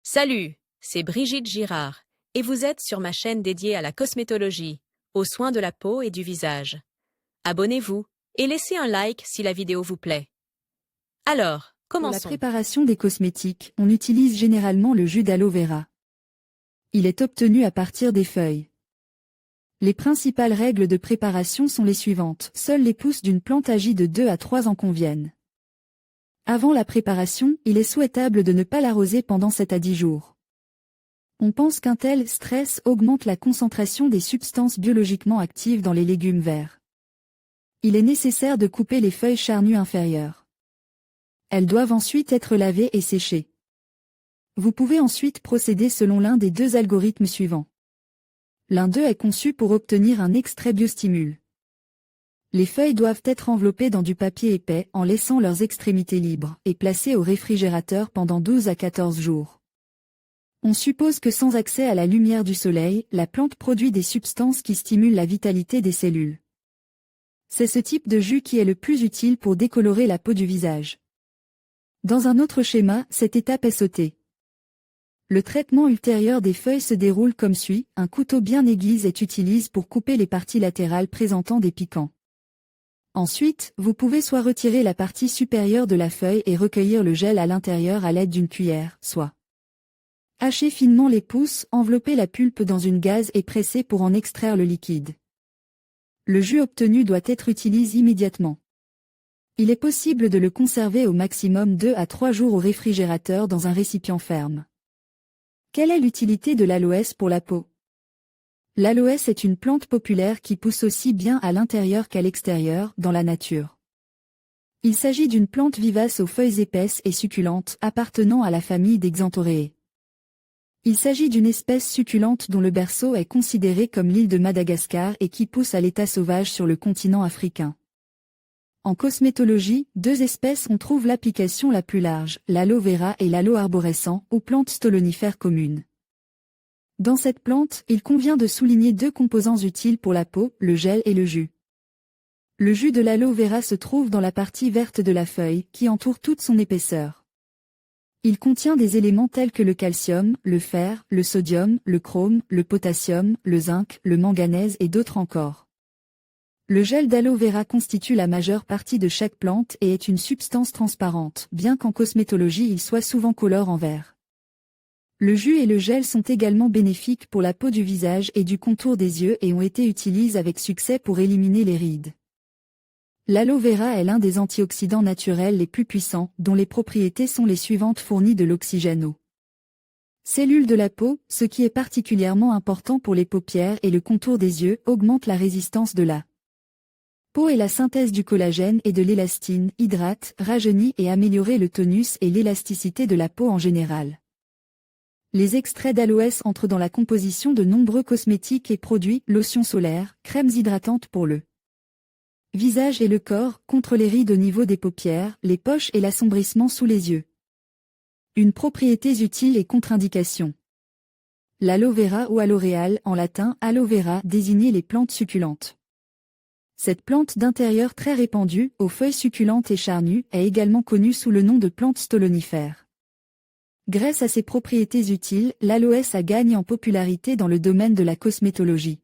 Salut, c'est Brigitte Girard, et vous êtes sur ma chaîne dédiée à la cosmétologie, aux soins de la peau et du visage. Abonnez-vous et laissez un like si la vidéo vous plaît. Alors, Pour la commençons. préparation des cosmétiques, on utilise généralement le jus d'aloe vera. Il est obtenu à partir des feuilles. Les principales règles de préparation sont les suivantes. Seules les pousses d'une plante âgée de 2 à 3 ans conviennent. Avant la préparation, il est souhaitable de ne pas l'arroser pendant 7 à 10 jours. On pense qu'un tel stress augmente la concentration des substances biologiquement actives dans les légumes verts. Il est nécessaire de couper les feuilles charnues inférieures. Elles doivent ensuite être lavées et séchées. Vous pouvez ensuite procéder selon l'un des deux algorithmes suivants. L'un d'eux est conçu pour obtenir un extrait biostimule. Les feuilles doivent être enveloppées dans du papier épais en laissant leurs extrémités libres et placées au réfrigérateur pendant 12 à 14 jours. On suppose que sans accès à la lumière du soleil, la plante produit des substances qui stimulent la vitalité des cellules. C'est ce type de jus qui est le plus utile pour décolorer la peau du visage. Dans un autre schéma, cette étape est sautée. Le traitement ultérieur des feuilles se déroule comme suit. Un couteau bien aiguisé est utilisé pour couper les parties latérales présentant des piquants. Ensuite, vous pouvez soit retirer la partie supérieure de la feuille et recueillir le gel à l'intérieur à l'aide d'une cuillère, soit hacher finement les pousses, envelopper la pulpe dans une gaze et presser pour en extraire le liquide. Le jus obtenu doit être utilisé immédiatement. Il est possible de le conserver au maximum 2 à 3 jours au réfrigérateur dans un récipient ferme. Quelle est l'utilité de l'aloès pour la peau? L'aloès est une plante populaire qui pousse aussi bien à l'intérieur qu'à l'extérieur, dans la nature. Il s'agit d'une plante vivace aux feuilles épaisses et succulentes appartenant à la famille des Xanthoréées. Il s'agit d'une espèce succulente dont le berceau est considéré comme l'île de Madagascar et qui pousse à l'état sauvage sur le continent africain. En cosmétologie, deux espèces on trouve l'application la plus large, l'aloe vera et l'aloe arborescent, ou plantes stolonifères communes. Dans cette plante, il convient de souligner deux composants utiles pour la peau, le gel et le jus. Le jus de l'aloe vera se trouve dans la partie verte de la feuille, qui entoure toute son épaisseur. Il contient des éléments tels que le calcium, le fer, le sodium, le chrome, le potassium, le zinc, le manganèse et d'autres encore. Le gel d'aloe vera constitue la majeure partie de chaque plante et est une substance transparente, bien qu'en cosmétologie il soit souvent colore en vert. Le jus et le gel sont également bénéfiques pour la peau du visage et du contour des yeux et ont été utilisés avec succès pour éliminer les rides. L'aloe vera est l'un des antioxydants naturels les plus puissants, dont les propriétés sont les suivantes fournies de l'oxygène aux cellules de la peau, ce qui est particulièrement important pour les paupières et le contour des yeux, augmente la résistance de la peau et la synthèse du collagène et de l'élastine, hydrate, rajeunit et améliorer le tonus et l'élasticité de la peau en général. Les extraits d'aloès entrent dans la composition de nombreux cosmétiques et produits, lotions solaires, crèmes hydratantes pour le visage et le corps, contre les rides au niveau des paupières, les poches et l'assombrissement sous les yeux. Une propriétés utiles et contre-indications. L'aloe vera ou aloe en latin aloe vera désignait les plantes succulentes. Cette plante d'intérieur très répandue, aux feuilles succulentes et charnues, est également connue sous le nom de plante stolonifère. Grâce à ses propriétés utiles, l'aloès gagne en popularité dans le domaine de la cosmétologie.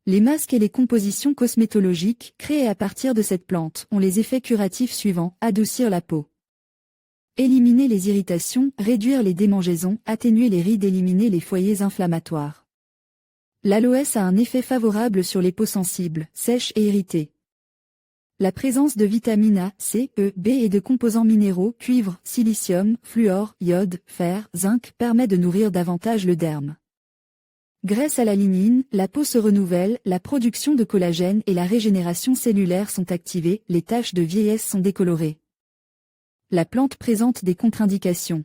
Les masques et les compositions cosmétologiques, créées à partir de cette plante, ont les effets curatifs suivants: adoucir la peau, éliminer les irritations, réduire les démangeaisons, atténuer les rides, éliminer les foyers inflammatoires. L'aloès a un effet favorable sur les peaux sensibles, sèches et irritées. La présence de vitamines A, C, E, B et de composants minéraux, cuivre, silicium, fluor, iode, fer, zinc permet de nourrir davantage le derme. Grâce à la lignine, la peau se renouvelle, la production de collagène et la régénération cellulaire sont activées, les taches de vieillesse sont décolorées. La plante présente des contre-indications.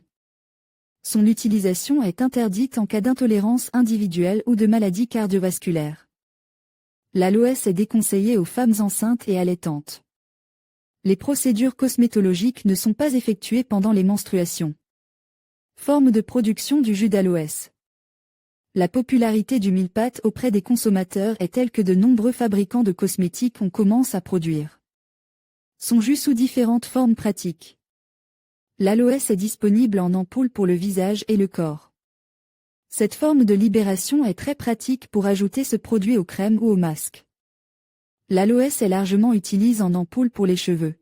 Son utilisation est interdite en cas d'intolérance individuelle ou de maladie cardiovasculaire. L'aloès est déconseillé aux femmes enceintes et allaitantes. Les procédures cosmétologiques ne sont pas effectuées pendant les menstruations. Forme de production du jus d'aloès. La popularité du mille-pattes auprès des consommateurs est telle que de nombreux fabricants de cosmétiques commencent à produire son jus sous différentes formes pratiques. L'aloès est disponible en ampoule pour le visage et le corps. Cette forme de libération est très pratique pour ajouter ce produit aux crèmes ou aux masques. L'aloès est largement utilisé en ampoule pour les cheveux.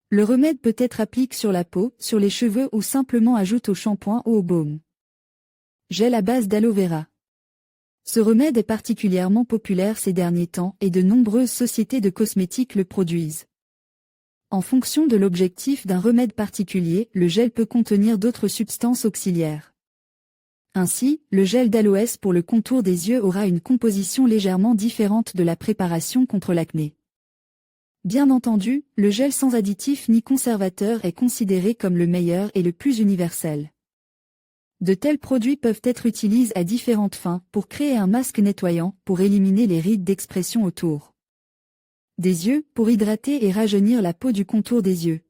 Le remède peut être appliqué sur la peau, sur les cheveux ou simplement ajoute au shampoing ou au baume. Gel à base d'aloe vera. Ce remède est particulièrement populaire ces derniers temps et de nombreuses sociétés de cosmétiques le produisent. En fonction de l'objectif d'un remède particulier, le gel peut contenir d'autres substances auxiliaires. Ainsi, le gel d'aloès pour le contour des yeux aura une composition légèrement différente de la préparation contre l'acné. Bien entendu, le gel sans additif ni conservateur est considéré comme le meilleur et le plus universel. De tels produits peuvent être utilisés à différentes fins pour créer un masque nettoyant, pour éliminer les rides d'expression autour des yeux, pour hydrater et rajeunir la peau du contour des yeux.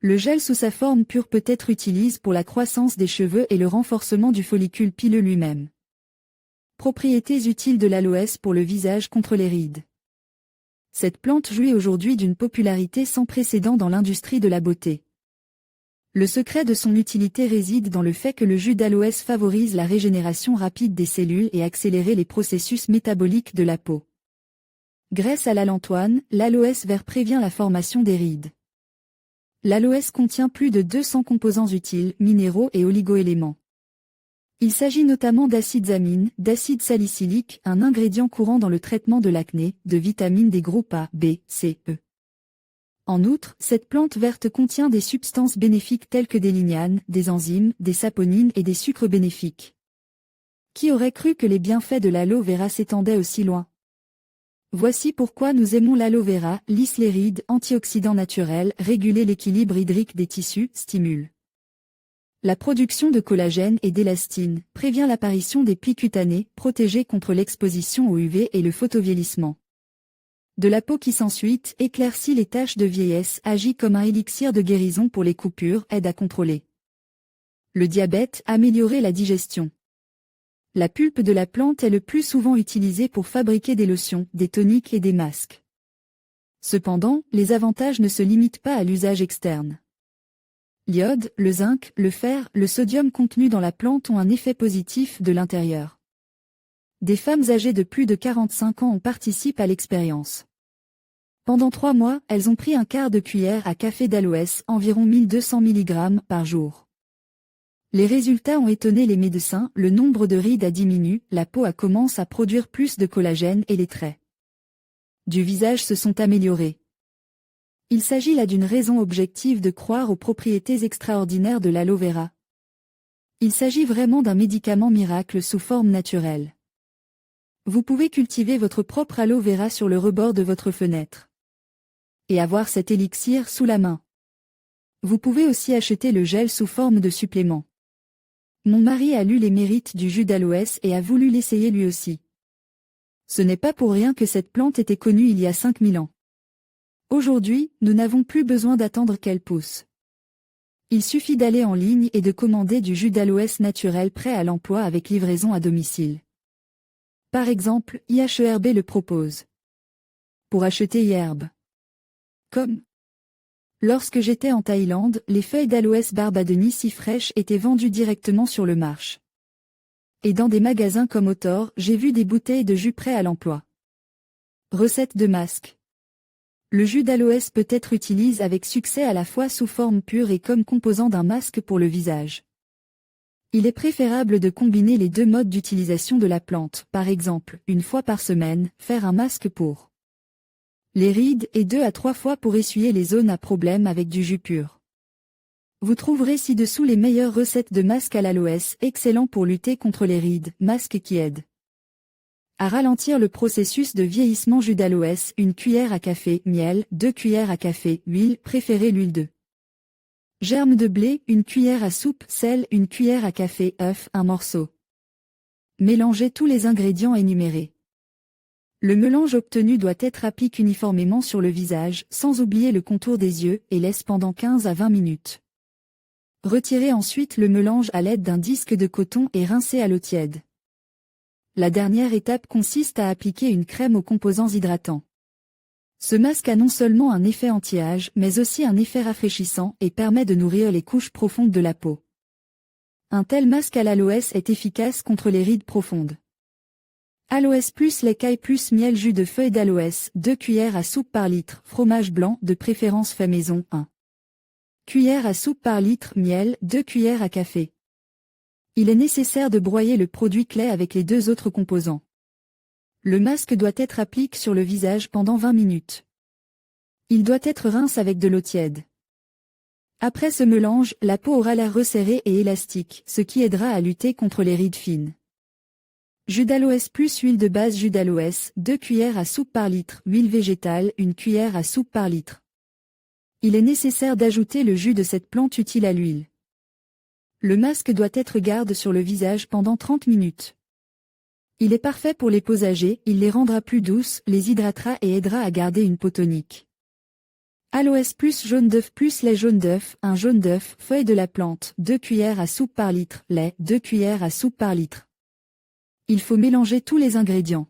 Le gel sous sa forme pure peut être utilisé pour la croissance des cheveux et le renforcement du follicule pileux lui-même. Propriétés utiles de l'aloès pour le visage contre les rides. Cette plante jouit aujourd'hui d'une popularité sans précédent dans l'industrie de la beauté. Le secret de son utilité réside dans le fait que le jus d'aloès favorise la régénération rapide des cellules et accélère les processus métaboliques de la peau. Graisse à l'allantoine, l'aloès vert prévient la formation des rides. L'aloès contient plus de 200 composants utiles, minéraux et oligoéléments. Il s'agit notamment d'acides amines, d'acide salicylique, un ingrédient courant dans le traitement de l'acné, de vitamines des groupes A, B, C, E. En outre, cette plante verte contient des substances bénéfiques telles que des lignanes, des enzymes, des saponines et des sucres bénéfiques. Qui aurait cru que les bienfaits de l'aloe vera s'étendaient aussi loin? Voici pourquoi nous aimons l'aloe vera: lisse les rides, antioxydant naturel, réguler l'équilibre hydrique des tissus, stimule la production de collagène et d'élastine, prévient l'apparition des plis cutanés, protégé contre l'exposition au UV et le photovieillissement de la peau qui s'ensuit, éclaircit les taches de vieillesse, agit comme un élixir de guérison pour les coupures, aide à contrôler le diabète, améliorer la digestion. La pulpe de la plante est le plus souvent utilisée pour fabriquer des lotions, des toniques et des masques. Cependant, les avantages ne se limitent pas à l'usage externe. L'iode, le zinc, le fer, le sodium contenus dans la plante ont un effet positif de l'intérieur. Des femmes âgées de plus de 45 ans ont participé à l'expérience. Pendant 3 mois, elles ont pris un quart de cuillère à café d'aloès, environ 1200 mg par jour. Les résultats ont étonné les médecins, le nombre de rides a diminué, la peau a commencé à produire plus de collagène et les traits du visage se sont améliorés. Il s'agit là d'une raison objective de croire aux propriétés extraordinaires de l'aloe vera. Il s'agit vraiment d'un médicament miracle sous forme naturelle. Vous pouvez cultiver votre propre aloe vera sur le rebord de votre fenêtre et avoir cet élixir sous la main. Vous pouvez aussi acheter le gel sous forme de supplément. Mon mari a lu les mérites du jus d'aloès et a voulu l'essayer lui aussi. Ce n'est pas pour rien que cette plante était connue il y a 5000 ans. Aujourd'hui, nous n'avons plus besoin d'attendre qu'elle pousse. Il suffit d'aller en ligne et de commander du jus d'aloès naturel prêt à l'emploi avec livraison à domicile. Par exemple, IHERB le propose. Pour acheter IHERB. Comme lorsque j'étais en Thaïlande, les feuilles d'aloès Barbadeni si fraîches étaient vendues directement sur le marché. Et dans des magasins comme Otor, j'ai vu des bouteilles de jus prêts à l'emploi. Recette de masque. Le jus d'aloès peut être utilisé avec succès à la fois sous forme pure et comme composant d'un masque pour le visage. Il est préférable de combiner les deux modes d'utilisation de la plante, par exemple, 1 fois par semaine, faire un masque pour les rides et 2 à 3 fois pour essuyer les zones à problème avec du jus pur. Vous trouverez ci-dessous les meilleures recettes de masques à l'aloès, excellents pour lutter contre les rides, masques qui aident à ralentir le processus de vieillissement. Jus d'aloès, 1 cuillère à café, miel, 2 cuillères à café, huile, préférez l'huile de germe de blé, 1 cuillère à soupe, sel, 1 cuillère à café, œuf, 1 morceau. Mélangez tous les ingrédients énumérés. Le mélange obtenu doit être appliqué uniformément sur le visage, sans oublier le contour des yeux, et laisse pendant 15 à 20 minutes. Retirez ensuite le mélange à l'aide d'un disque de coton et rincez à l'eau tiède. La dernière étape consiste à appliquer une crème aux composants hydratants. Ce masque a non seulement un effet anti-âge, mais aussi un effet rafraîchissant et permet de nourrir les couches profondes de la peau. Un tel masque à l'aloès est efficace contre les rides profondes. Aloès plus l'écaille plus miel jus de feuilles d'aloès, 2 cuillères à soupe par litre, fromage blanc de préférence fait maison 1. Cuillère à soupe par litre miel, 2 cuillères à café. Il est nécessaire de broyer le produit clé avec les 2 autres composants. Le masque doit être appliqué sur le visage pendant 20 minutes. Il doit être rince avec de l'eau tiède. Après ce mélange, la peau aura l'air resserrée et élastique, ce qui aidera à lutter contre les rides fines. Jus d'aloès plus huile de base jus d'aloès, 2 cuillères à soupe par litre, huile végétale, 1 cuillère à soupe par litre. Il est nécessaire d'ajouter le jus de cette plante utile à l'huile. Le masque doit être garde sur le visage pendant 30 minutes. Il est parfait pour les peaux âgées, il les rendra plus douces, les hydratera et aidera à garder une peau tonique. Aloès plus jaune d'œuf plus lait jaune d'œuf, 1 jaune d'œuf, feuille de la plante, 2 cuillères à soupe par litre, lait, 2 cuillères à soupe par litre. Il faut mélanger tous les ingrédients.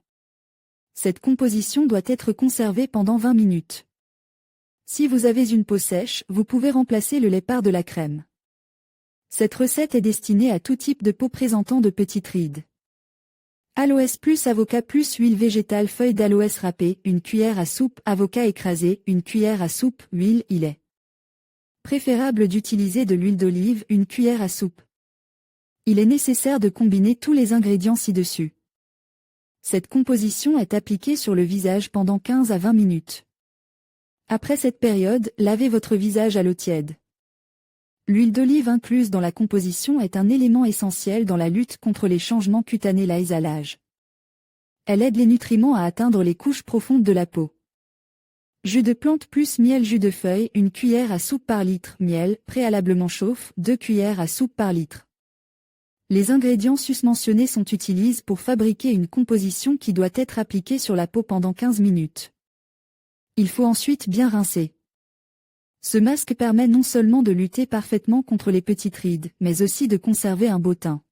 Cette composition doit être conservée pendant 20 minutes. Si vous avez une peau sèche, vous pouvez remplacer le lait par de la crème. Cette recette est destinée à tout type de peau présentant de petites rides. Aloès plus avocat plus huile végétale feuille d'aloès râpée, 1 cuillère à soupe avocat écrasé, 1 cuillère à soupe huile il est préférable d'utiliser de l'huile d'olive, 1 cuillère à soupe. Il est nécessaire de combiner tous les ingrédients ci-dessus. Cette composition est appliquée sur le visage pendant 15 à 20 minutes. Après cette période, lavez votre visage à l'eau tiède. L'huile d'olive incluse dans la composition est un élément essentiel dans la lutte contre les changements cutanés liés à l'âge. Elle aide les nutriments à atteindre les couches profondes de la peau. Jus de plante plus miel jus de feuille, 1 cuillère à soupe par litre, miel, préalablement chauffe, 2 cuillères à soupe par litre. Les ingrédients susmentionnés sont utilisés pour fabriquer une composition qui doit être appliquée sur la peau pendant 15 minutes. Il faut ensuite bien rincer. Ce masque permet non seulement de lutter parfaitement contre les petites rides, mais aussi de conserver un beau teint.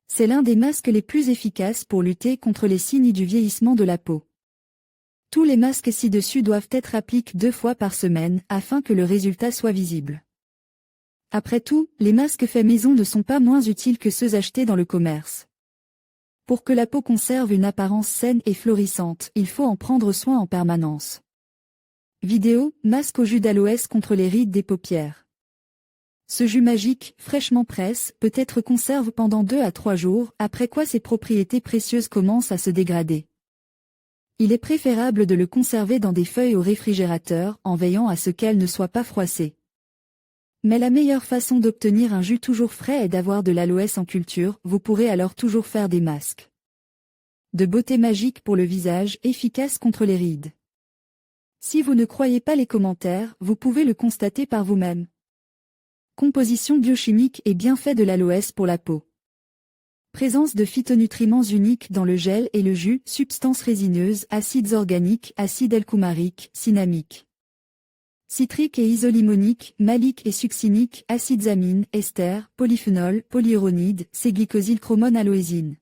C'est l'un des masques les plus efficaces pour lutter contre les signes du vieillissement de la peau. Tous les masques ci-dessus doivent être appliqués 2 fois par semaine, afin que le résultat soit visible. Après tout, les masques faits maison ne sont pas moins utiles que ceux achetés dans le commerce. Pour que la peau conserve une apparence saine et florissante, il faut en prendre soin en permanence. Vidéo, masque au jus d'aloès contre les rides des paupières. Ce jus magique, fraîchement presse, peut être conservé pendant 2 à 3 jours, après quoi ses propriétés précieuses commencent à se dégrader. Il est préférable de le conserver dans des feuilles au réfrigérateur, en veillant à ce qu'elles ne soient pas froissées. Mais la meilleure façon d'obtenir un jus toujours frais est d'avoir de l'aloès en culture, vous pourrez alors toujours faire des masques. De beauté magique pour le visage, efficace contre les rides. Si vous ne croyez pas les commentaires, vous pouvez le constater par vous-même. Composition biochimique et bienfaits de l'aloès pour la peau. Présence de phytonutriments uniques dans le gel et le jus, substances résineuses, acides organiques, acide L-coumarique, cinnamique, citrique et isolimonique, malique et succinique, acides amines, esters, polyphénol, polyuronide, C-glycosylchromone aloésine.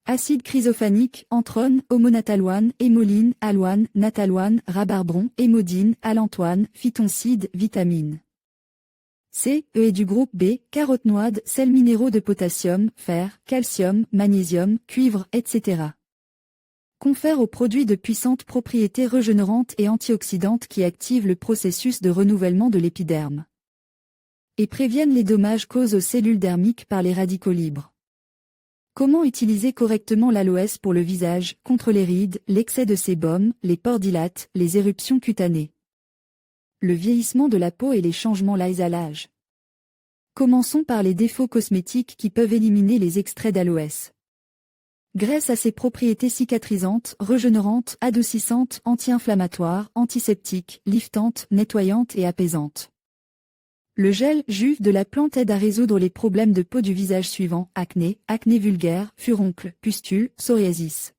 Acide chrysophanique, anthrone, homonataloine, hémoline, aloine, nataloine, rabarbron, hémodine, allantoine, phytoncide, vitamine C, E et du groupe B, carotenoïdes, sels minéraux de potassium, fer, calcium, magnésium, cuivre, etc. Confère aux produits de puissantes propriétés régénérantes et antioxydantes qui activent le processus de renouvellement de l'épiderme et préviennent les dommages causés aux cellules dermiques par les radicaux libres. Comment utiliser correctement l'aloès pour le visage, contre les rides, l'excès de sébum, les pores dilatés, les éruptions cutanées, le vieillissement de la peau et les changements liés à l'âge. Commençons par les défauts cosmétiques qui peuvent éliminer les extraits d'aloès. Grâce à ses propriétés cicatrisantes, régénérantes, adoucissantes, anti-inflammatoires, antiseptiques, liftantes, nettoyantes et apaisantes. Le gel jus de la plante aide à résoudre les problèmes de peau du visage suivants: acné, acné vulgaire, furoncle, pustule, psoriasis,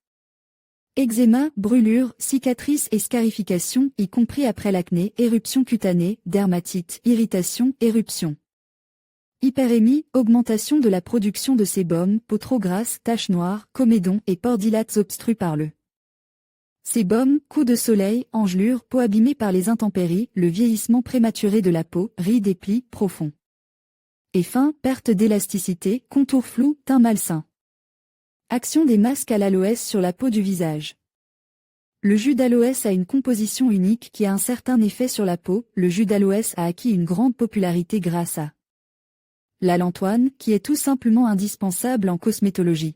eczéma, brûlures, cicatrices et scarifications, y compris après l'acné, éruption cutanée, dermatite, irritation, éruption, hyperémie, augmentation de la production de sébum, peau trop grasse, taches noires, comédons et pores dilatés obstrués par le Sébum, coups de soleil, engelures, peau abîmée par les intempéries, le vieillissement prématuré de la peau, rides et plis profonds. Et fin, perte d'élasticité, contours flous, teint malsain. Action des masques à l'aloès sur la peau du visage. Le jus d'aloès a une composition unique qui a un certain effet sur la peau. Le jus d'aloès a acquis une grande popularité grâce à l'allantoine, qui est tout simplement indispensable en cosmétologie.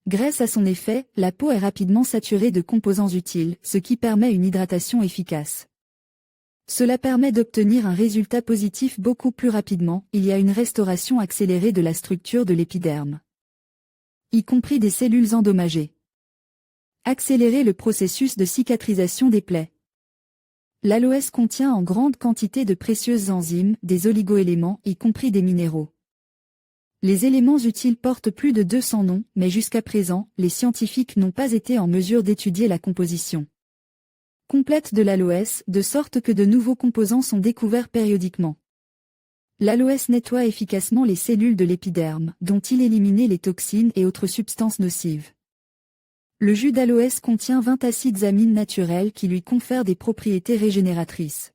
Grâce à son effet, la peau est rapidement saturée de composants utiles, ce qui permet une hydratation efficace. Cela permet d'obtenir un résultat positif beaucoup plus rapidement. Il y a une restauration accélérée de la structure de l'épiderme, y compris des cellules endommagées. Accélérer le processus de cicatrisation des plaies. L'aloès contient en grande quantité de précieuses enzymes, des oligoéléments, y compris des minéraux. Les éléments utiles portent plus de 200 noms, mais jusqu'à présent, les scientifiques n'ont pas été en mesure d'étudier la composition complète de l'aloès, de sorte que de nouveaux composants sont découverts périodiquement. L'aloès nettoie efficacement les cellules de l'épiderme, dont il élimine les toxines et autres substances nocives. Le jus d'aloès contient 20 acides amines naturels qui lui confèrent des propriétés régénératrices.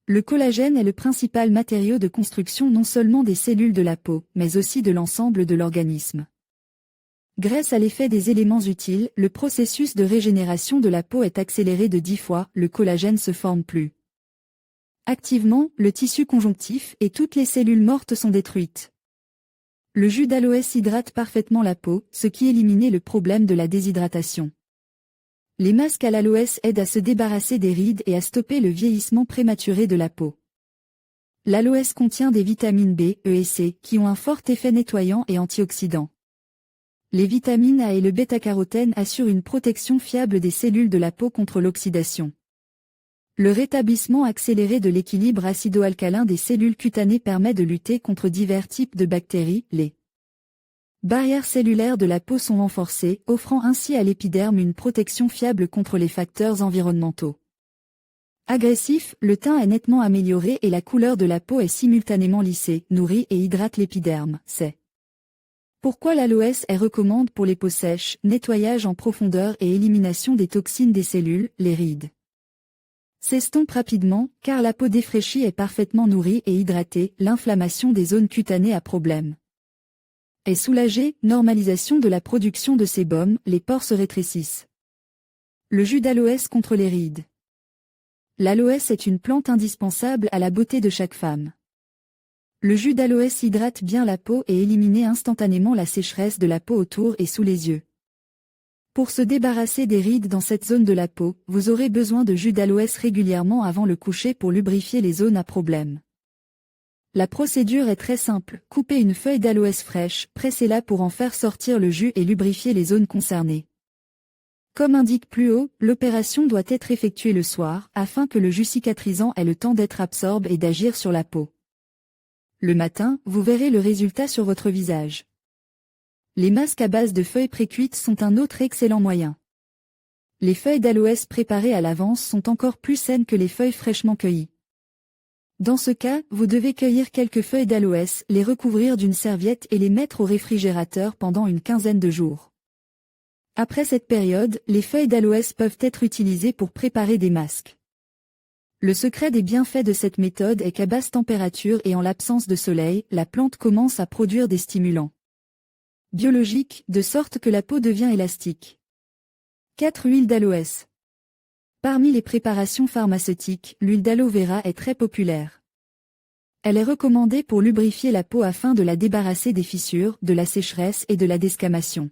Le collagène est le principal matériau de construction non seulement des cellules de la peau, mais aussi de l'ensemble de l'organisme. Grâce à l'effet des éléments utiles, le processus de régénération de la peau est accéléré de 10 fois, le collagène se forme plus activement, le tissu conjonctif et toutes les cellules mortes sont détruites. Le jus d'aloès hydrate parfaitement la peau, ce qui élimine le problème de la déshydratation. Les masques à l'aloès aident à se débarrasser des rides et à stopper le vieillissement prématuré de la peau. L'aloès contient des vitamines B, E et C, qui ont un fort effet nettoyant et antioxydant. Les vitamines A et le bêta-carotène assurent une protection fiable des cellules de la peau contre l'oxydation. Le rétablissement accéléré de l'équilibre acido-alcalin des cellules cutanées permet de lutter contre divers types de bactéries. Les barrières cellulaires de la peau sont renforcées, offrant ainsi à l'épiderme une protection fiable contre les facteurs environnementaux. Agressif, le teint est nettement amélioré et la couleur de la peau est simultanément lissée, nourrit et hydrate l'épiderme. C'est pourquoi l'aloès est recommandé pour les peaux sèches, nettoyage en profondeur et élimination des toxines des cellules, les rides s'estompe rapidement, car la peau défraîchie est parfaitement nourrie et hydratée, l'inflammation des zones cutanées à problème est soulagée, normalisation de la production de sébum, les pores se rétrécissent. Le jus d'aloès contre les rides. L'aloès est une plante indispensable à la beauté de chaque femme. Le jus d'aloès hydrate bien la peau et élimine instantanément la sécheresse de la peau autour et sous les yeux. Pour se débarrasser des rides dans cette zone de la peau, vous aurez besoin de jus d'aloès régulièrement avant le coucher pour lubrifier les zones à problème. La procédure est très simple, coupez une feuille d'aloès fraîche, pressez-la pour en faire sortir le jus et lubrifier les zones concernées. Comme indiqué plus haut, l'opération doit être effectuée le soir, afin que le jus cicatrisant ait le temps d'être absorbé et d'agir sur la peau. Le matin, vous verrez le résultat sur votre visage. Les masques à base de feuilles précuites sont un autre excellent moyen. Les feuilles d'aloès préparées à l'avance sont encore plus saines que les feuilles fraîchement cueillies. Dans ce cas, vous devez cueillir quelques feuilles d'aloès, les recouvrir d'une serviette et les mettre au réfrigérateur pendant une quinzaine de jours. Après cette période, les feuilles d'aloès peuvent être utilisées pour préparer des masques. Le secret des bienfaits de cette méthode est qu'à basse température et en l'absence de soleil, la plante commence à produire des stimulants biologiques, de sorte que la peau devient élastique. 4. Huile d'aloès. Parmi les préparations pharmaceutiques, l'huile d'aloe vera est très populaire. Elle est recommandée pour lubrifier la peau afin de la débarrasser des fissures, de la sécheresse et de la desquamation.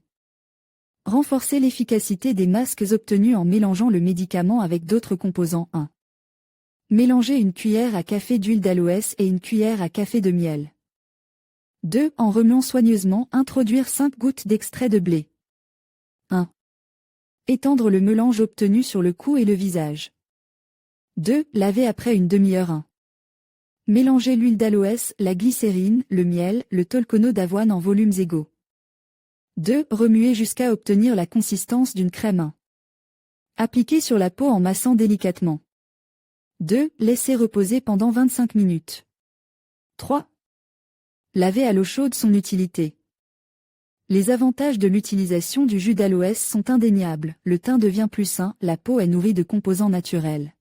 Renforcer l'efficacité des masques obtenus en mélangeant le médicament avec d'autres composants. 1. Mélanger une cuillère à café d'huile d'aloès et une cuillère à café de miel. 2. En remuant soigneusement, introduire 5 gouttes d'extrait de blé. 1. Étendre le mélange obtenu sur le cou et le visage. 2. Laver après une demi-heure. 1. Mélanger l'huile d'aloès, la glycérine, le miel, le tolkono d'avoine en volumes égaux. 2. Remuer jusqu'à obtenir la consistance d'une crème. 1. Appliquer sur la peau en massant délicatement. 2. Laisser reposer pendant 25 minutes. 3. Laver à l'eau chaude son utilité. Les avantages de l'utilisation du jus d'aloès sont indéniables, le teint devient plus sain, la peau est nourrie de composants naturels.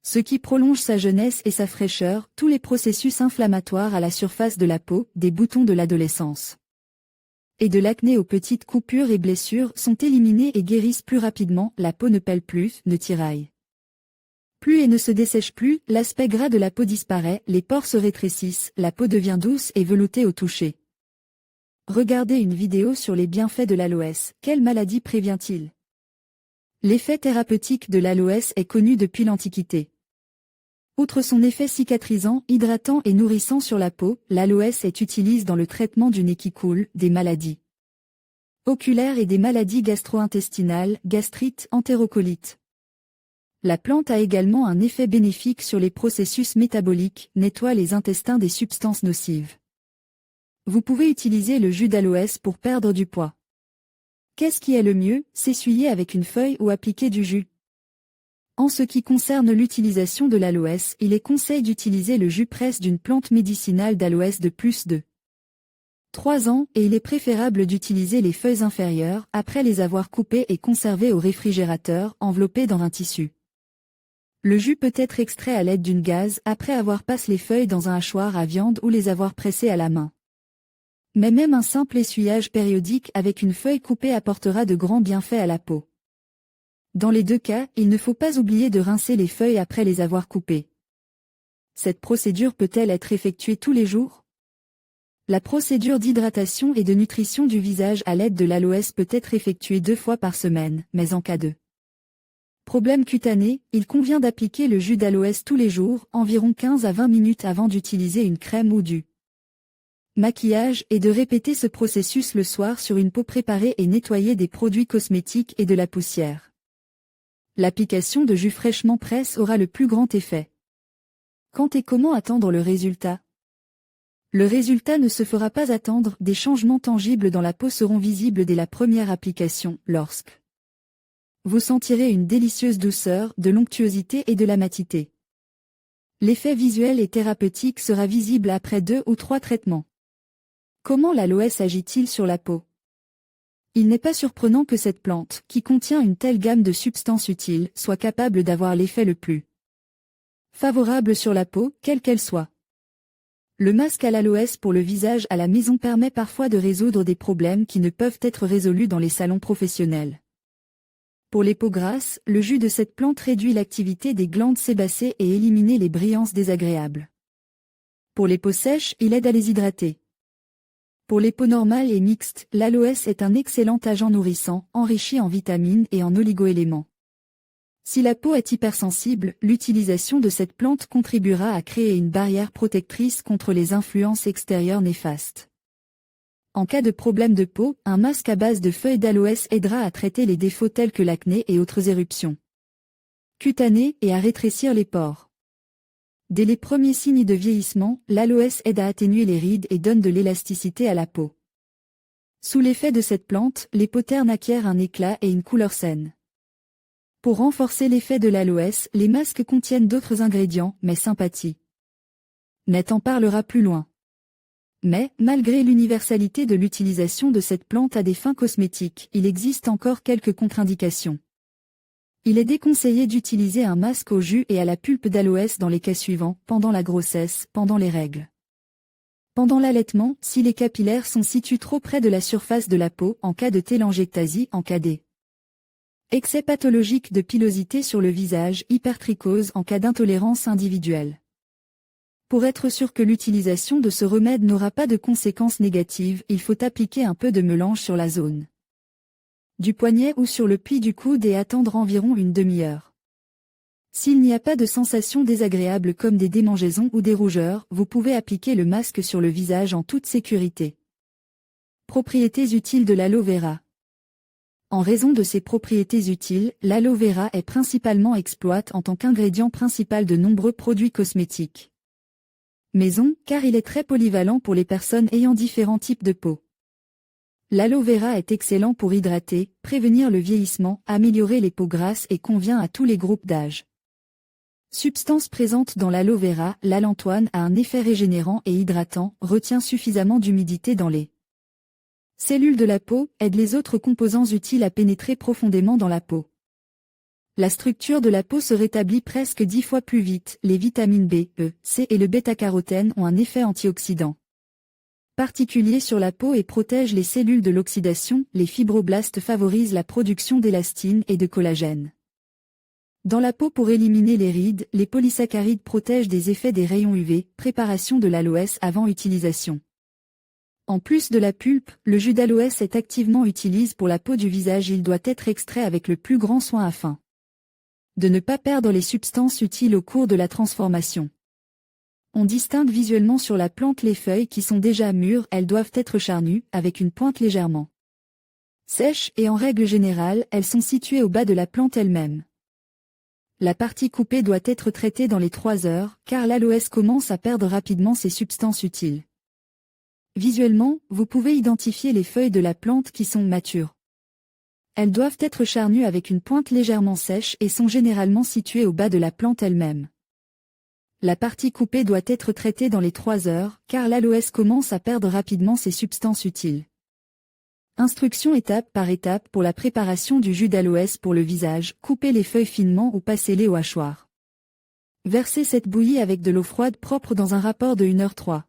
Ce qui prolonge sa jeunesse et sa fraîcheur, tous les processus inflammatoires à la surface de la peau, des boutons de l'adolescence et de l'acné aux petites coupures et blessures sont éliminés et guérissent plus rapidement, la peau ne pèle plus, ne tiraille plus et ne se dessèche plus, l'aspect gras de la peau disparaît, les pores se rétrécissent, la peau devient douce et veloutée au toucher. Regardez une vidéo sur les bienfaits de l'aloès. Quelle maladie prévient-il? L'effet thérapeutique de l'aloès est connu depuis l'Antiquité. Outre son effet cicatrisant, hydratant et nourrissant sur la peau, l'aloès est utilisé dans le traitement du nez qui coule, des maladies oculaires et des maladies gastro-intestinales, gastrite, entérocolite. La plante a également un effet bénéfique sur les processus métaboliques, nettoie les intestins des substances nocives. Vous pouvez utiliser le jus d'aloès pour perdre du poids. Qu'est-ce qui est le mieux, s'essuyer avec une feuille ou appliquer du jus? En ce qui concerne l'utilisation de l'aloès, il est conseillé d'utiliser le jus presse d'une plante médicinale d'aloès de plus de 3 ans et il est préférable d'utiliser les feuilles inférieures après les avoir coupées et conservées au réfrigérateur, enveloppées dans un tissu. Le jus peut être extrait à l'aide d'une gaze après avoir passé les feuilles dans un hachoir à viande ou les avoir pressées à la main. Mais même un simple essuyage périodique avec une feuille coupée apportera de grands bienfaits à la peau. Dans les deux cas, il ne faut pas oublier de rincer les feuilles après les avoir coupées. Cette procédure peut-elle être effectuée tous les jours? La procédure d'hydratation et de nutrition du visage à l'aide de l'aloès peut être effectuée 2 fois par semaine, mais en cas de problème cutané, il convient d'appliquer le jus d'aloès tous les jours, environ 15 à 20 minutes avant d'utiliser une crème ou du maquillage et de répéter ce processus le soir sur une peau préparée et nettoyée des produits cosmétiques et de la poussière. L'application de jus fraîchement presse aura le plus grand effet. Quand et comment attendre le résultat? Le résultat ne se fera pas attendre, des changements tangibles dans la peau seront visibles dès la première application, lorsque vous sentirez une délicieuse douceur, de l'onctuosité et de la matité. L'effet visuel et thérapeutique sera visible après 2 ou 3 traitements. Comment l'aloès agit-il sur la peau? Il n'est pas surprenant que cette plante, qui contient une telle gamme de substances utiles, soit capable d'avoir l'effet le plus favorable sur la peau, quelle qu'elle soit. Le masque à l'aloès pour le visage à la maison permet parfois de résoudre des problèmes qui ne peuvent être résolus dans les salons professionnels. Pour les peaux grasses, le jus de cette plante réduit l'activité des glandes sébacées et élimine les brillances désagréables. Pour les peaux sèches, il aide à les hydrater. Pour les peaux normales et mixtes, l'aloès est un excellent agent nourrissant, enrichi en vitamines et en oligoéléments. Si la peau est hypersensible, l'utilisation de cette plante contribuera à créer une barrière protectrice contre les influences extérieures néfastes. En cas de problème de peau, un masque à base de feuilles d'aloès aidera à traiter les défauts tels que l'acné et autres éruptions cutanées et à rétrécir les pores. Dès les premiers signes de vieillissement, l'aloès aide à atténuer les rides et donne de l'élasticité à la peau. Sous l'effet de cette plante, les peaux ternes acquièrent un éclat et une couleur saine. Pour renforcer l'effet de l'aloès, les masques contiennent d'autres ingrédients, mais sympathie. Net en parlera plus loin. Mais, malgré l'universalité de l'utilisation de cette plante à des fins cosmétiques, il existe encore quelques contre-indications. Il est déconseillé d'utiliser un masque au jus et à la pulpe d'aloès dans les cas suivants, pendant la grossesse, pendant les règles. Pendant l'allaitement, si les capillaires sont situés trop près de la surface de la peau, en cas de télangiectasie, en cas d'excès pathologique de pilosité sur le visage, hypertrichose en cas d'intolérance individuelle. Pour être sûr que l'utilisation de ce remède n'aura pas de conséquences négatives, il faut appliquer un peu de mélange sur la zone du poignet ou sur le pli du coude et attendre environ une demi-heure. S'il n'y a pas de sensations désagréables comme des démangeaisons ou des rougeurs, vous pouvez appliquer le masque sur le visage en toute sécurité. Propriétés utiles de l'aloe vera. En raison de ses propriétés utiles, l'aloe vera est principalement exploité en tant qu'ingrédient principal de nombreux produits cosmétiques maison, car il est très polyvalent pour les personnes ayant différents types de peau. L'aloe vera est excellent pour hydrater, prévenir le vieillissement, améliorer les peaux grasses et convient à tous les groupes d'âge. Substance présente dans l'aloe vera, l'allantoine a un effet régénérant et hydratant, retient suffisamment d'humidité dans les Cellules de la peau aident les autres composants utiles à pénétrer profondément dans la peau. La structure de la peau se rétablit presque 10 fois plus vite. Les vitamines B, E, C et le bêta-carotène ont un effet antioxydant particulier sur la peau et protègent les cellules de l'oxydation. Les fibroblastes favorisent la production d'élastine et de collagène dans la peau pour éliminer les rides. Les polysaccharides protègent des effets des rayons UV. Préparation de l'aloès avant utilisation. En plus de la pulpe, le jus d'aloès est activement utilisé pour la peau du visage. Il doit être extrait avec le plus grand soin afin de ne pas perdre les substances utiles au cours de la transformation. On distingue visuellement sur la plante les feuilles qui sont déjà mûres. Elles doivent être charnues, avec une pointe légèrement sèche, et en règle générale, elles sont situées au bas de la plante elle-même. La partie coupée doit être traitée dans les 3 heures, car l'aloès commence à perdre rapidement ses substances utiles. Visuellement, vous pouvez identifier les feuilles de la plante qui sont matures. Elles doivent être charnues avec une pointe légèrement sèche et sont généralement situées au bas de la plante elle-même. La partie coupée doit être traitée dans les 3 heures, car l'aloès commence à perdre rapidement ses substances utiles. Instruction étape par étape pour la préparation du jus d'aloès pour le visage. Coupez les feuilles finement ou passez-les au hachoir. Versez cette bouillie avec de l'eau froide propre dans un rapport de 1h3.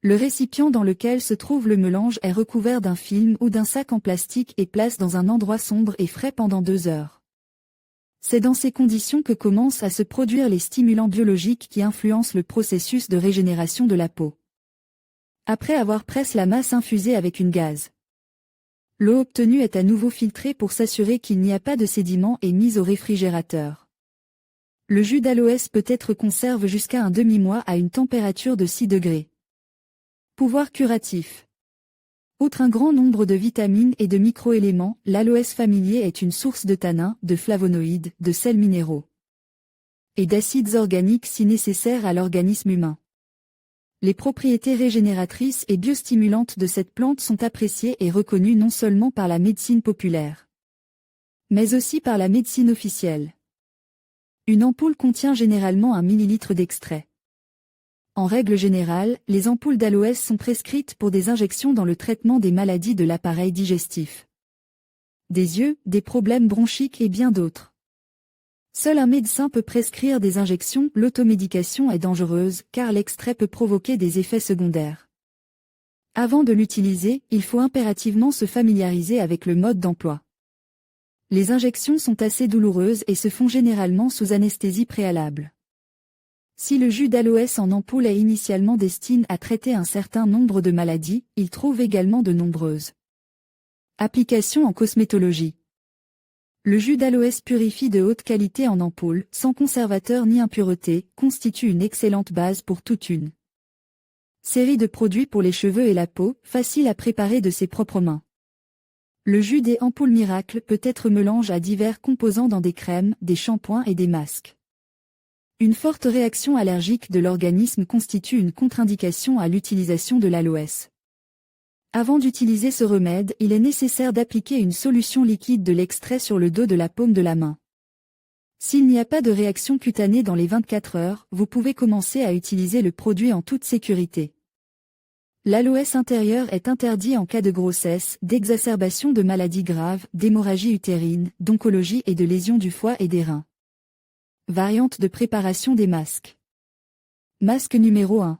Le récipient dans lequel se trouve le mélange est recouvert d'un film ou d'un sac en plastique et place dans un endroit sombre et frais pendant 2 heures. C'est dans ces conditions que commencent à se produire les stimulants biologiques qui influencent le processus de régénération de la peau. Après avoir pressé la masse infusée avec une gaze, l'eau obtenue est à nouveau filtrée pour s'assurer qu'il n'y a pas de sédiments et mise au réfrigérateur. Le jus d'aloès peut être conservé jusqu'à un demi-mois à une température de 6 degrés. Pouvoir curatif. Outre un grand nombre de vitamines et de microéléments, l'aloès familier est une source de tanins, de flavonoïdes, de sels minéraux et d'acides organiques si nécessaire à l'organisme humain. Les propriétés régénératrices et biostimulantes de cette plante sont appréciées et reconnues non seulement par la médecine populaire, mais aussi par la médecine officielle. Une ampoule contient généralement 1 millilitre d'extrait. En règle générale, les ampoules d'aloès sont prescrites pour des injections dans le traitement des maladies de l'appareil digestif, des yeux, des problèmes bronchiques et bien d'autres. Seul un médecin peut prescrire des injections. L'automédication est dangereuse car l'extrait peut provoquer des effets secondaires. Avant de l'utiliser, il faut impérativement se familiariser avec le mode d'emploi. Les injections sont assez douloureuses et se font généralement sous anesthésie préalable. Si le jus d'aloès en ampoule est initialement destiné à traiter un certain nombre de maladies, il trouve également de nombreuses applications en cosmétologie. Le jus d'aloès purifié de haute qualité en ampoule, sans conservateur ni impureté, constitue une excellente base pour toute une série de produits pour les cheveux et la peau, facile à préparer de ses propres mains. Le jus des ampoules Miracle peut être mélangé à divers composants dans des crèmes, des shampoings et des masques. Une forte réaction allergique de l'organisme constitue une contre-indication à l'utilisation de l'aloès. Avant d'utiliser ce remède, il est nécessaire d'appliquer une solution liquide de l'extrait sur le dos de la paume de la main. S'il n'y a pas de réaction cutanée dans les 24 heures, vous pouvez commencer à utiliser le produit en toute sécurité. L'aloès intérieur est interdit en cas de grossesse, d'exacerbation de maladies graves, d'hémorragie utérine, d'oncologie et de lésions du foie et des reins. Variante de préparation des masques. Masque numéro 1.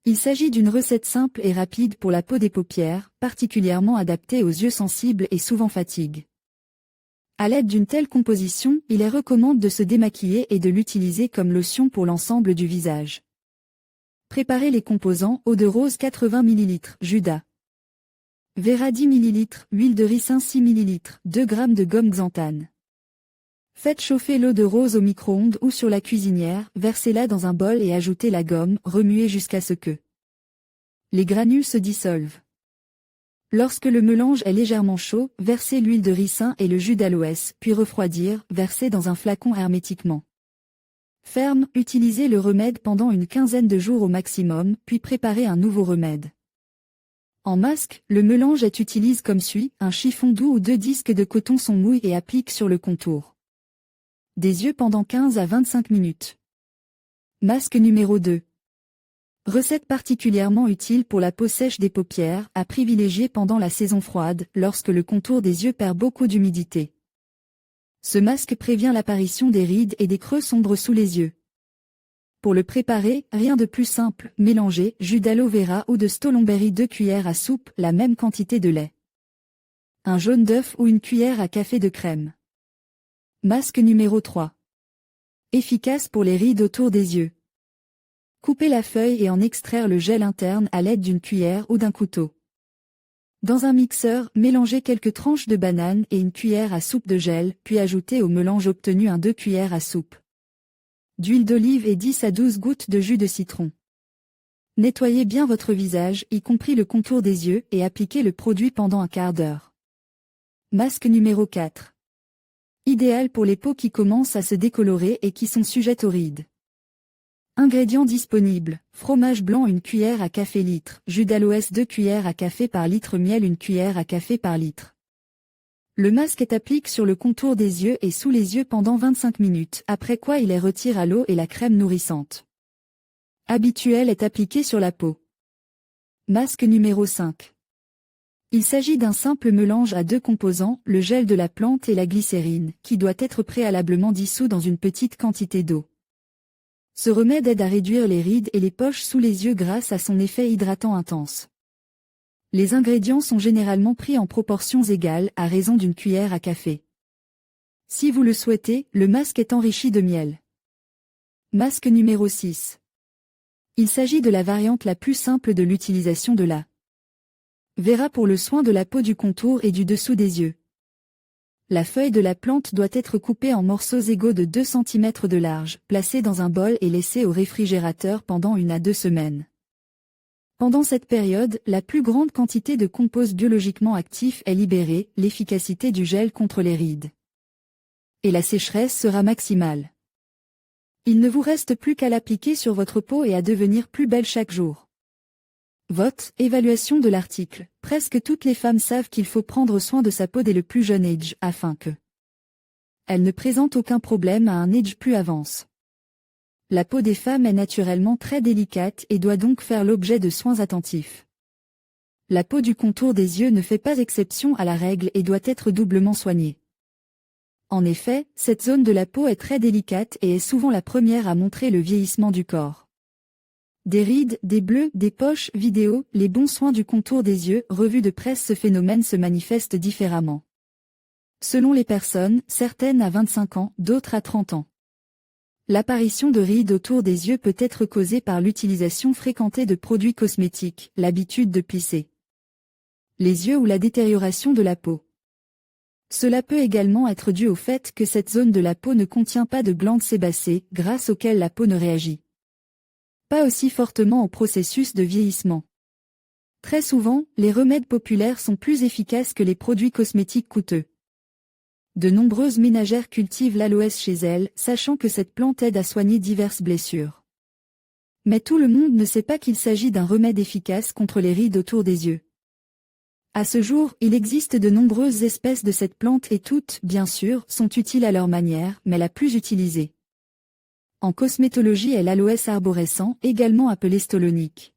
Il s'agit d'une recette simple et rapide pour la peau des paupières, particulièrement adaptée aux yeux sensibles et souvent fatigue. À l'aide d'une telle composition, il est recommandé de se démaquiller et de l'utiliser comme lotion pour l'ensemble du visage. Préparez les composants. Eau de rose 80 ml, jus d'A. Vera 10 ml, huile de ricin 6 ml, 2 g de gomme xanthane. Faites chauffer l'eau de rose au micro-ondes ou sur la cuisinière, versez-la dans un bol et ajoutez la gomme, remuez jusqu'à ce que les granules se dissolvent. Lorsque le mélange est légèrement chaud, versez l'huile de ricin et le jus d'aloès, puis refroidir, versez dans un flacon hermétiquement ferme, utilisez le remède pendant une quinzaine de jours au maximum, puis préparez un nouveau remède. En masque, le mélange est utilisé comme suit, un chiffon doux ou 2 disques de coton sont mouillés et appliquent sur le contour des yeux pendant 15 à 25 minutes. Masque numéro 2. Recette particulièrement utile pour la peau sèche des paupières, à privilégier pendant la saison froide, lorsque le contour des yeux perd beaucoup d'humidité. Ce masque prévient l'apparition des rides et des creux sombres sous les yeux. Pour le préparer, rien de plus simple, mélangez jus d'aloe vera ou de stolonberry 2 cuillères à soupe, la même quantité de lait. Un jaune d'œuf ou une cuillère à café de crème. Masque numéro 3. Efficace pour les rides autour des yeux. Coupez la feuille et en extraire le gel interne à l'aide d'une cuillère ou d'un couteau. Dans un mixeur, mélangez quelques tranches de banane et une cuillère à soupe de gel, puis ajoutez au mélange obtenu 2 cuillères à soupe d'huile d'olive et 10 à 12 gouttes de jus de citron. Nettoyez bien votre visage, y compris le contour des yeux, et appliquez le produit pendant un quart d'heure. Masque numéro 4. Idéal pour les peaux qui commencent à se décolorer et qui sont sujettes aux rides. Ingrédients disponibles: fromage blanc 1 cuillère à café litre, jus d'aloès 2 cuillères à café par litre, miel 1 cuillère à café par litre. Le masque est appliqué sur le contour des yeux et sous les yeux pendant 25 minutes, après quoi il est retiré à l'eau et la crème nourrissante habituelle est appliquée sur la peau. Masque numéro 5. Il s'agit d'un simple mélange à 2 composants, le gel de la plante et la glycérine, qui doit être préalablement dissous dans une petite quantité d'eau. Ce remède aide à réduire les rides et les poches sous les yeux grâce à son effet hydratant intense. Les ingrédients sont généralement pris en proportions égales, à raison d'une cuillère à café. Si vous le souhaitez, le masque est enrichi de miel. Masque numéro 6. Il s'agit de la variante la plus simple de l'utilisation de la Vera pour le soin de la peau du contour et du dessous des yeux. La feuille de la plante doit être coupée en morceaux égaux de 2 cm de large, placée dans un bol et laissée au réfrigérateur pendant 1 à 2 semaines. Pendant cette période, la plus grande quantité de composés biologiquement actifs est libérée, l'efficacité du gel contre les rides et la sécheresse sera maximale. Il ne vous reste plus qu'à l'appliquer sur votre peau et à devenir plus belle chaque jour. Vote, évaluation de l'article. Presque toutes les femmes savent qu'il faut prendre soin de sa peau dès le plus jeune âge, afin que elle ne présente aucun problème à un âge plus avance. La peau des femmes est naturellement très délicate et doit donc faire l'objet de soins attentifs. La peau du contour des yeux ne fait pas exception à la règle et doit être doublement soignée. En effet, cette zone de la peau est très délicate et est souvent la première à montrer le vieillissement du corps. Des rides, des bleus, des poches, vidéos, les bons soins du contour des yeux, revue de presse. Ce phénomène se manifeste différemment. Selon les personnes, certaines à 25 ans, d'autres à 30 ans. L'apparition de rides autour des yeux peut être causée par l'utilisation fréquentée de produits cosmétiques, l'habitude de plisser les yeux ou la détérioration de la peau. Cela peut également être dû au fait que cette zone de la peau ne contient pas de glandes sébacées, grâce auxquelles la peau ne réagit pas aussi fortement au processus de vieillissement. Très souvent, les remèdes populaires sont plus efficaces que les produits cosmétiques coûteux. De nombreuses ménagères cultivent l'aloès chez elles, sachant que cette plante aide à soigner diverses blessures. Mais tout le monde ne sait pas qu'il s'agit d'un remède efficace contre les rides autour des yeux. À ce jour, il existe de nombreuses espèces de cette plante et toutes, bien sûr, sont utiles à leur manière, mais la plus utilisée en cosmétologie est l'aloès arborescent, également appelé stolonique.